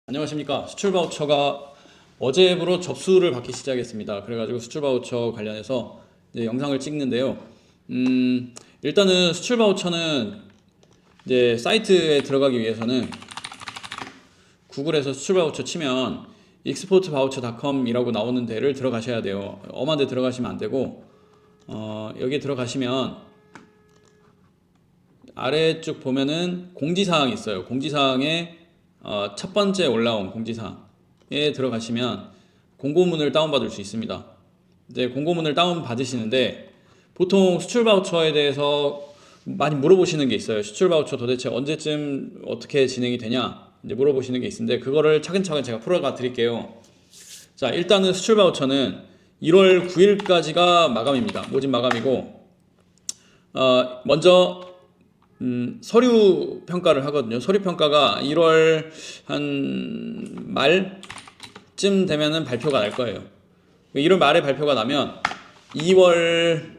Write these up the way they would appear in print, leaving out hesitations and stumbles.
안녕하십니까. 수출 바우처가 어제부로 접수를 받기 시작했습니다. 그래가지고 수출 바우처 관련해서 이제 영상을 찍는데요. 일단은 수출 바우처는 이제 사이트에 들어가기 위해서는 구글에서 수출 바우처 치면 exportvoucher.com이라고 나오는 데를 들어가셔야 돼요. 엄한 데 들어가시면 안 되고, 여기 들어가시면 아래쪽 보면은 공지사항이 있어요. 공지사항에 첫 번째 올라온 공지사항에 들어가시면 공고문을 다운받을 수 있습니다. 이제 공고문을 다운받으시는데 보통 수출 바우처에 대해서 많이 물어보시는 게 있어요. 수출 바우처 도대체 언제쯤 어떻게 진행이 되냐 이제 물어보시는 게 있는데 그거를 차근차근 제가 풀어가 드릴게요. 자, 일단은 수출 바우처는 1월 9일까지가 마감입니다. 모집 마감이고 먼저 서류 평가를 하거든요. 서류 평가가 1월 한 말쯤 되면은 발표가 날 거예요. 1월 말에 발표가 나면 2월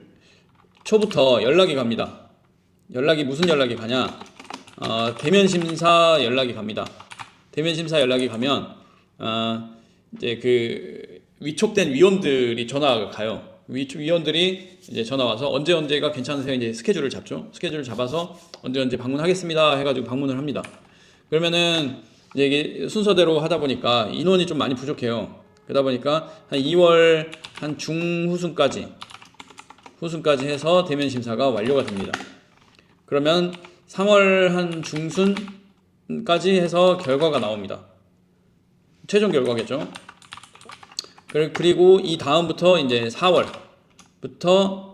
초부터 연락이 갑니다. 무슨 연락이 가냐? 대면 심사 연락이 갑니다. 대면 심사 연락이 가면 이제 그 위촉된 위원들이 전화가 가요. 위원들이 이제 전화 와서 언제가 괜찮으세요? 이제 스케줄을 잡죠. 스케줄을 잡아서 언제 방문하겠습니다 해가지고 방문을 합니다. 그러면은 이제 이게 순서대로 하다 보니까 인원이 좀 많이 부족해요. 그러다 보니까 한 2월 한 후순까지 해서 대면 심사가 완료가 됩니다. 그러면 3월 한 중순까지 해서 결과가 나옵니다. 최종 결과겠죠. 그리고 이 다음부터 이제 4월부터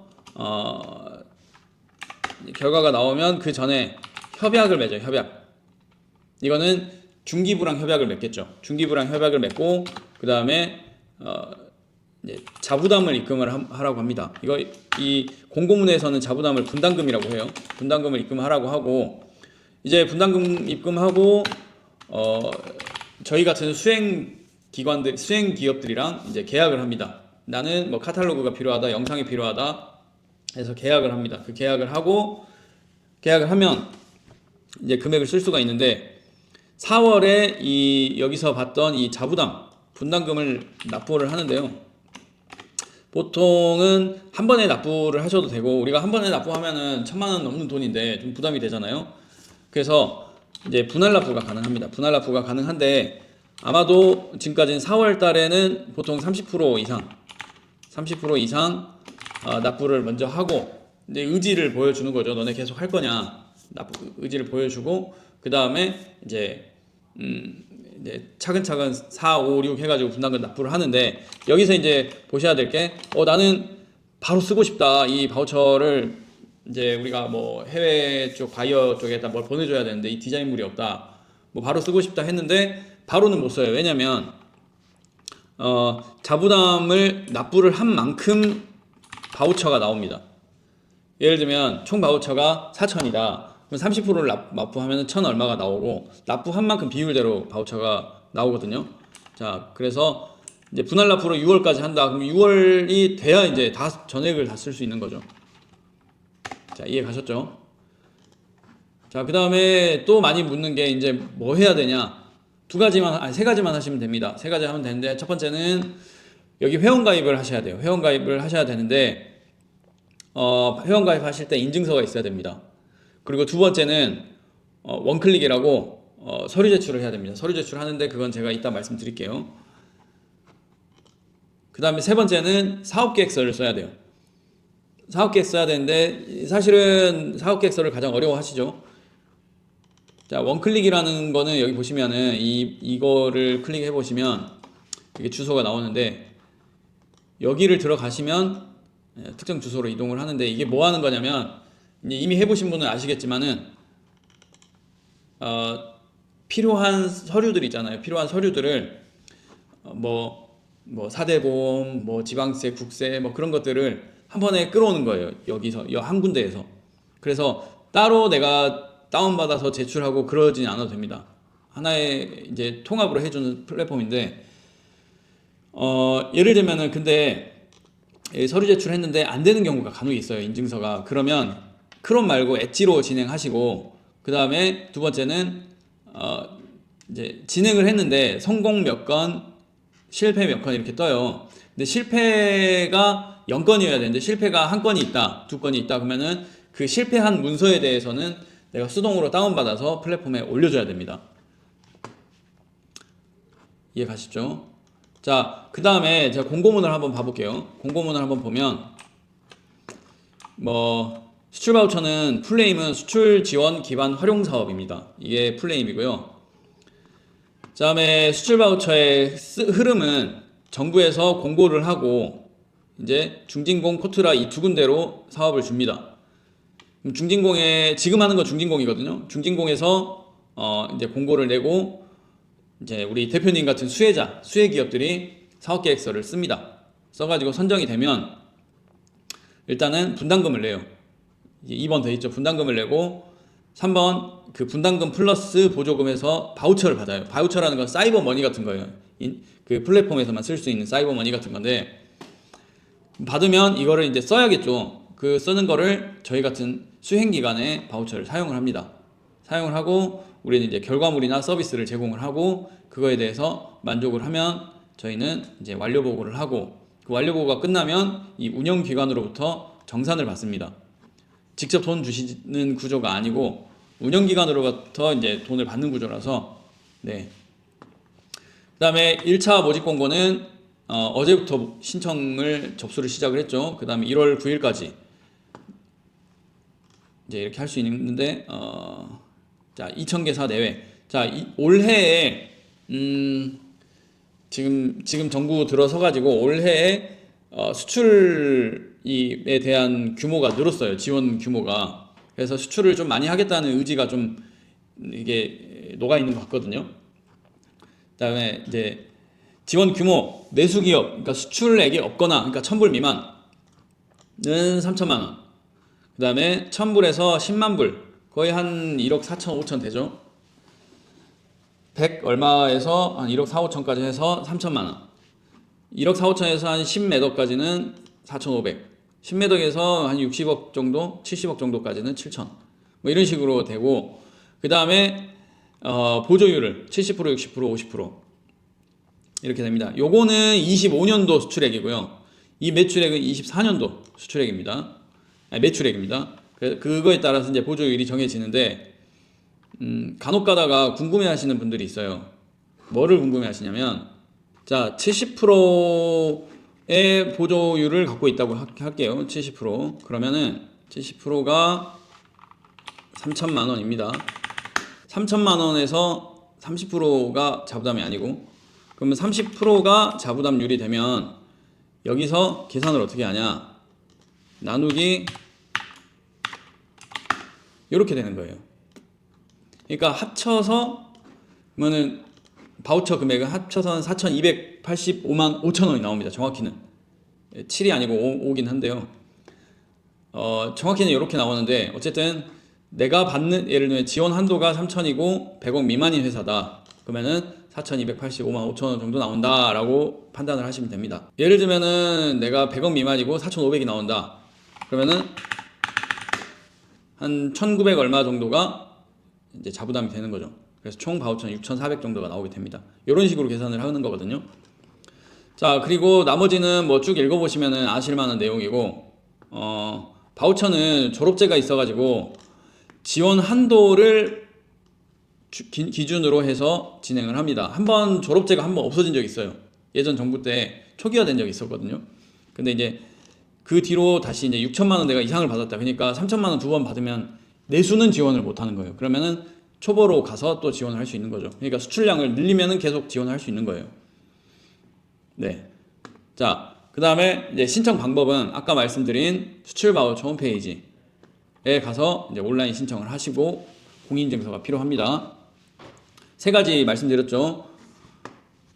결과가 나오면 그 전에 협약을 맺어요. 협약. 이거는 중기부랑 협약을 맺겠죠. 중기부랑 협약을 맺고 그 다음에 자부담을 입금을 하라고 합니다. 이 공고문에서는 자부담을 분담금이라고 해요. 분담금을 입금하라고 하고 이제 분담금 입금하고 저희 같은 수행 기업들이랑 이제 계약을 합니다. 나는 뭐 카탈로그가 필요하다, 영상이 필요하다 해서 계약을 합니다. 그 계약을 하면 이제 금액을 쓸 수가 있는데 4월에 여기서 봤던 이 분담금을 납부를 하는데요. 보통은 한 번에 납부를 하셔도 되고 우리가 한 번에 납부하면은 1,000만 원 넘는 돈인데 좀 부담이 되잖아요. 그래서 이제 분할 납부가 가능합니다. 분할 납부가 가능한데 아마도 지금까지는 4월 달에는 보통 30% 이상 납부를 먼저 하고 이제 의지를 보여주는 거죠. 너네 계속 할 거냐 의지를 보여주고 그 다음에 이제 차근차근 4, 5, 6 해가지고 분담금 납부를 하는데 여기서 이제 보셔야 될 게 나는 바로 쓰고 싶다. 이 바우처를 이제 우리가 뭐 해외 쪽 바이어 쪽에다 뭘 보내줘야 되는데 이 디자인물이 없다. 뭐 바로 쓰고 싶다 했는데 바로는 못 써요. 왜냐면 자부담을 납부를 한 만큼 바우처가 나옵니다. 예를 들면 총 바우처가 4,000이다. 그럼 30%를 납부하면 1,000 얼마가 나오고 납부한 만큼 비율대로 바우처가 나오거든요. 자, 그래서 이제 분할 납부를 6월까지 한다. 그럼 6월이 돼야 이제 전액을 다 쓸 수 있는 거죠. 자, 이해 가셨죠? 자, 그 다음에 또 많이 묻는 게 이제 뭐 해야 되냐? 세 가지만 하시면 됩니다. 세 가지 하면 되는데 첫 번째는 여기 회원가입을 하셔야 돼요. 회원가입을 하셔야 되는데 회원가입 하실 때 인증서가 있어야 됩니다. 그리고 두 번째는 원클릭이라고 서류 제출을 해야 됩니다. 서류 제출하는데 그건 제가 이따 말씀드릴게요. 그 다음에 세 번째는 사업계획서를 써야 돼요. 사업계획 써야 되는데 사실은 사업계획서를 가장 어려워하시죠. 자, 원클릭이라는 거는 여기 보시면은 이거를 클릭해 보시면 이게 주소가 나오는데 여기를 들어가시면 특정 주소로 이동을 하는데 이게 뭐 하는 거냐면 이미 해보신 분은 아시겠지만은 필요한 서류들 있잖아요. 필요한 서류들을 뭐 사대보험, 뭐 지방세, 국세 뭐 그런 것들을 한 번에 끌어오는 거예요. 여기서 한 군데에서. 그래서 따로 내가 다운받아서 제출하고 그러진 않아도 됩니다. 하나의 이제 통합으로 해주는 플랫폼인데 예를 들면은 근데 서류 제출했는데 안 되는 경우가 간혹 있어요. 인증서가. 그러면 크롬 말고 엣지로 진행하시고 그 다음에 두 번째는 이제 진행을 했는데 성공 몇 건, 실패 몇 건 이렇게 떠요. 근데 실패가 0건이어야 되는데 실패가 한 건이 있다, 두 건이 있다 그러면은 그 실패한 문서에 대해서는 내가 수동으로 다운받아서 플랫폼에 올려줘야 됩니다. 이해 가시죠? 자, 그 다음에 제가 공고문을 한번 봐볼게요. 공고문을 한번 보면 뭐 수출 바우처는 풀네임은 수출 지원 기반 활용 사업입니다. 이게 풀네임이고요. 그 다음에 수출 바우처의 흐름은 정부에서 공고를 하고 이제 중진공, 코트라 이 두 군데로 사업을 줍니다. 중진공에 지금 하는 건 중진공이거든요. 중진공에서 이제 공고를 내고 이제 우리 대표님 같은 수혜 기업들이 사업계획서를 씁니다. 써가지고 선정이 되면 일단은 분담금을 내요. 2번 돼 있죠. 분담금을 내고 3번 그 분담금 플러스 보조금에서 바우처를 받아요. 바우처라는 건 사이버 머니 같은 거예요. 그 플랫폼에서만 쓸 수 있는 사이버 머니 같은 건데 받으면 이거를 이제 써야겠죠. 그 쓰는 거를 저희 같은 수행기관에 바우처를 사용을 합니다. 사용을 하고 우리는 이제 결과물이나 서비스를 제공을 하고 그거에 대해서 만족을 하면 저희는 이제 완료 보고를 하고 그 완료 보고가 끝나면 이 운영기관으로부터 정산을 받습니다. 직접 돈 주시는 구조가 아니고 운영기관으로부터 이제 돈을 받는 구조라서 네. 그 다음에 1차 모집 공고는 어제부터 신청을 접수를 시작을 했죠. 그 다음에 1월 9일까지 이제 이렇게 할 수 있는데 자 2,000개사 내외. 자 올해에 지금 정부 들어서 가지고 올해에 수출에 대한 규모가 늘었어요. 지원 규모가. 그래서 수출을 좀 많이 하겠다는 의지가 좀 이게 녹아 있는 것 같거든요. 그다음에 이제 지원 규모 내수기업, 그러니까 수출액이 없거나 그러니까 1,000불 미만은 3천만 원. 그다음에 1,000불에서 10만 불 거의 한 1억 4천 5천 되죠. 100 얼마에서 한 1억 4, 5천까지 해서 3천만 원. 1억 4, 5천에서 한 10매덕까지는 4,500. 10매덕에서 한 60억 정도, 70억 정도까지는 7천. 뭐 이런 식으로 되고 그 다음에 보조율을 70%, 60%, 50% 이렇게 됩니다. 요거는 25년도 수출액이고요. 이 매출액은 24년도 수출액입니다. 매출액입니다. 그거에 따라서 이제 보조율이 정해지는데 간혹 가다가 궁금해 하시는 분들이 있어요. 뭐를 궁금해 하시냐면 자 70%의 보조율을 갖고 있다고 할게요. 70% 그러면은 70%가 3천만 원입니다. 3천만 원에서 30%가 자부담이 아니고 그러면 30%가 자부담률이 되면 여기서 계산을 어떻게 하냐 나누기 이렇게 되는 거예요. 그러니까 합쳐서 그러면은 바우처 금액은 합쳐서는 4,285만 5천 원이 나옵니다. 정확히는 7이 아니고 5긴 한데요. 정확히는 이렇게 나오는데 어쨌든 내가 받는 예를 들면 지원 한도가 3천이고 100억 미만인 회사다. 그러면은 4,285만 5천 원 정도 나온다라고 판단을 하시면 됩니다. 예를 들면은 내가 100억 미만이고 4,500이 나온다. 그러면은 한 1,900 얼마 정도가 이제 자부담이 되는 거죠. 그래서 총 바우처는 6,400 정도가 나오게 됩니다. 이런 식으로 계산을 하는 거거든요. 자, 그리고 나머지는 뭐 쭉 읽어보시면은 아실만한 내용이고, 바우처는 졸업제가 있어가지고 지원 한도를 기준으로 해서 진행을 합니다. 한번 졸업제가 한번 없어진 적이 있어요. 예전 정부 때 초기화된 적이 있었거든요. 근데 이제 그 뒤로 다시 이제 6천만 원 내가 이상을 받았다. 그러니까 3천만 원 두 번 받으면 내수는 지원을 못 하는 거예요. 그러면은 초보로 가서 또 지원을 할 수 있는 거죠. 그러니까 수출량을 늘리면은 계속 지원을 할 수 있는 거예요. 네. 자, 그 다음에 이제 신청 방법은 아까 말씀드린 수출 바우처 홈페이지에 가서 이제 온라인 신청을 하시고 공인인증서가 필요합니다. 세 가지 말씀드렸죠.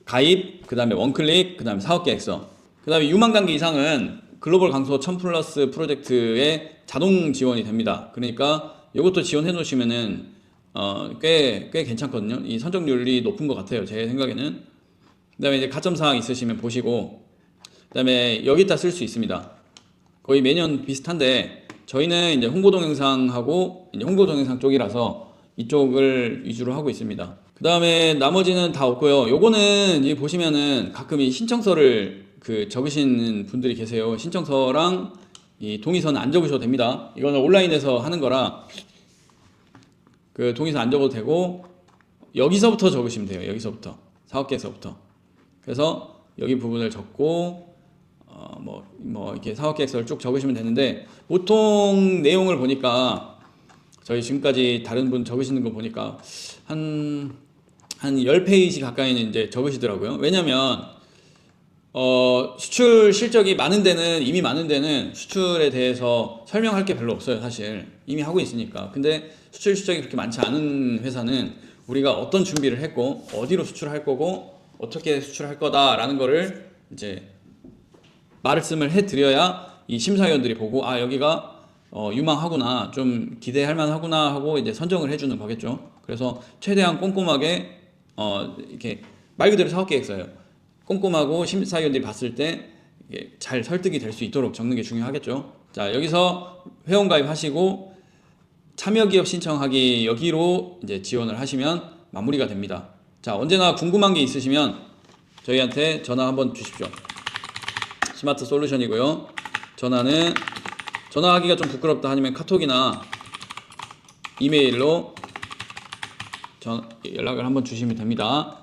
가입, 그 다음에 원클릭, 그 다음에 사업계획서. 그 다음에 유망 단계 이상은 글로벌 강소 1000 플러스 프로젝트에 자동 지원이 됩니다. 그러니까 이것도 지원해 놓으시면은 꽤 괜찮거든요. 이 선정률이 높은 것 같아요. 제 생각에는. 그 다음에 이제 가점사항 있으시면 보시고, 그 다음에 여기다 쓸 수 있습니다. 거의 매년 비슷한데, 저희는 이제 홍보 동영상하고 이제 홍보 동영상 쪽이라서 이쪽을 위주로 하고 있습니다. 그 다음에 나머지는 다 없고요. 요거는 이 보시면은 가끔 이 신청서를 적으시는 분들이 계세요. 신청서랑 이 동의서는 안 적으셔도 됩니다. 이거는 온라인에서 하는 거라 동의서 안 적어도 되고 여기서부터 적으시면 돼요. 여기서부터 사업계획서부터. 그래서 여기 부분을 적고 이렇게 사업계획서를 쭉 적으시면 되는데 보통 내용을 보니까 저희 지금까지 다른 분 적으시는 거 보니까 한 10페이지 가까이는 이제 적으시더라고요. 왜냐면 수출 실적이 이미 많은 데는 수출에 대해서 설명할 게 별로 없어요, 사실. 이미 하고 있으니까. 근데 수출 실적이 그렇게 많지 않은 회사는 우리가 어떤 준비를 했고, 어디로 수출할 거고, 어떻게 수출할 거다라는 거를 이제 말씀을 해드려야 이 심사위원들이 보고, 아, 여기가 유망하구나, 좀 기대할 만하구나 하고 이제 선정을 해주는 거겠죠. 그래서 최대한 꼼꼼하게 이렇게 말 그대로 사업계획서예요. 꼼꼼하고 심사위원들이 봤을 때 잘 설득이 될 수 있도록 적는 게 중요하겠죠. 자, 여기서 회원가입 하시고 참여기업 신청하기 여기로 이제 지원을 하시면 마무리가 됩니다. 자, 언제나 궁금한 게 있으시면 저희한테 전화 한번 주십시오. 스마트 솔루션이고요. 전화하기가 좀 부끄럽다 하시면 카톡이나 이메일로 연락을 한번 주시면 됩니다.